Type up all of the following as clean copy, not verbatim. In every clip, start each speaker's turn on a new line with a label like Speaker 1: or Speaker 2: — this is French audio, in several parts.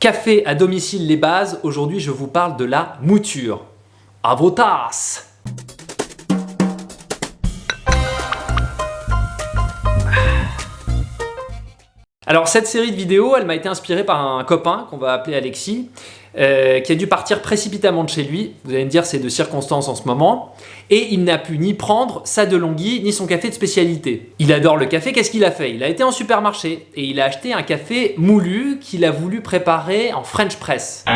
Speaker 1: Café à domicile, les bases. Aujourd'hui, je vous parle de la mouture. À vos tasses! Alors cette série de vidéos, elle m'a été inspirée par un copain qu'on va appeler Alexis, qui a dû partir précipitamment de chez lui. Vous allez me dire, c'est de circonstance en ce moment. Et il n'a pu ni prendre sa DeLonghi, ni son café de spécialité. Il adore le café, qu'est-ce qu'il a fait? Il a été en supermarché et il a acheté un café moulu qu'il a voulu préparer en French press.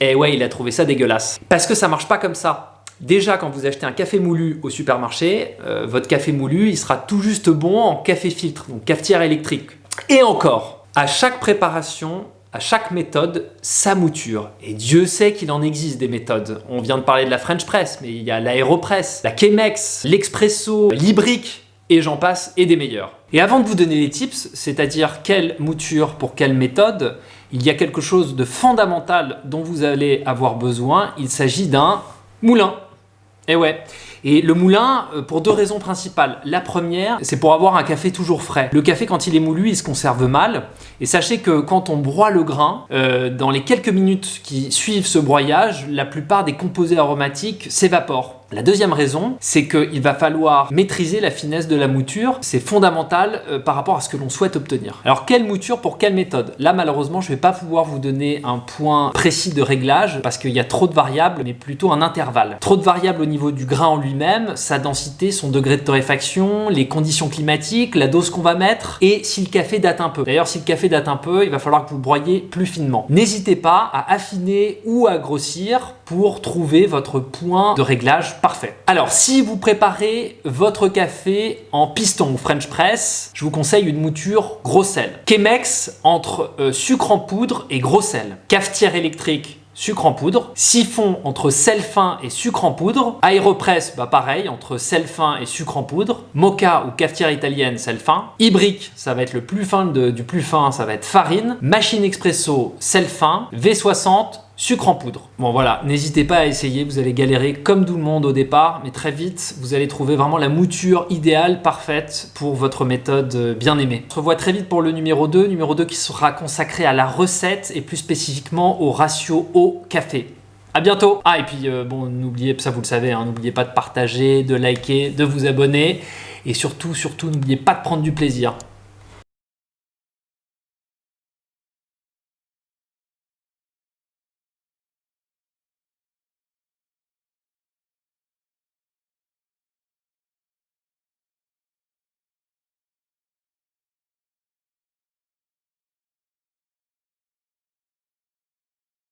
Speaker 1: Et ouais, il a trouvé ça dégueulasse. Parce que ça marche pas comme ça. Déjà, quand vous achetez un café moulu au supermarché, votre café moulu, il sera tout juste bon en café filtre, donc cafetière électrique. Et encore, à chaque préparation, à chaque méthode, sa mouture. Et Dieu sait qu'il en existe des méthodes. On vient de parler de la French press, mais il y a l'Aeropress, la Chemex, l'Expresso, l'Ibrick, et j'en passe, et des meilleurs. Et avant de vous donner les tips, c'est-à-dire quelle mouture pour quelle méthode, il y a quelque chose de fondamental dont vous allez avoir besoin. Il s'agit d'un moulin. Et ouais. Et le moulin, pour deux raisons principales. La première, c'est pour avoir un café toujours frais. Le café, quand il est moulu, il se conserve mal. Et sachez que quand on broie le grain, dans les quelques minutes qui suivent ce broyage, la plupart des composés aromatiques s'évaporent. La deuxième raison, c'est qu'il va falloir maîtriser la finesse de la mouture. C'est fondamental par rapport à ce que l'on souhaite obtenir. Alors, quelle mouture pour quelle méthode? Là, malheureusement, je ne vais pas pouvoir vous donner un point précis de réglage parce qu'il y a trop de variables, mais plutôt un intervalle. Trop de variables au niveau du grain en lui-même, sa densité, son degré de torréfaction, les conditions climatiques, la dose qu'on va mettre et si le café date un peu. D'ailleurs, si le café date un peu, il va falloir que vous broyiez plus finement. N'hésitez pas à affiner ou à grossir pour trouver votre point de réglage parfait. Alors, si vous préparez votre café en piston ou French press, je vous conseille une mouture gros sel. Chemex entre sucre en poudre et gros sel. Cafetière électrique, sucre en poudre. Siphon entre sel fin et sucre en poudre. Aeropress, pareil, entre sel fin et sucre en poudre. Moka ou cafetière italienne, sel fin. Ibrick, ça va être le plus fin du plus fin, ça va être farine. Machine expresso, sel fin. V60, sucre en poudre. Bon voilà, n'hésitez pas à essayer, vous allez galérer comme tout le monde au départ, mais très vite, vous allez trouver vraiment la mouture idéale, parfaite pour votre méthode bien aimée. On se revoit très vite pour le numéro 2 qui sera consacré à la recette et plus spécifiquement au ratio eau-café. À bientôt. Ah et puis bon, n'oubliez, ça vous le savez, hein, n'oubliez pas de partager, de liker, de vous abonner et surtout, n'oubliez pas de prendre du plaisir.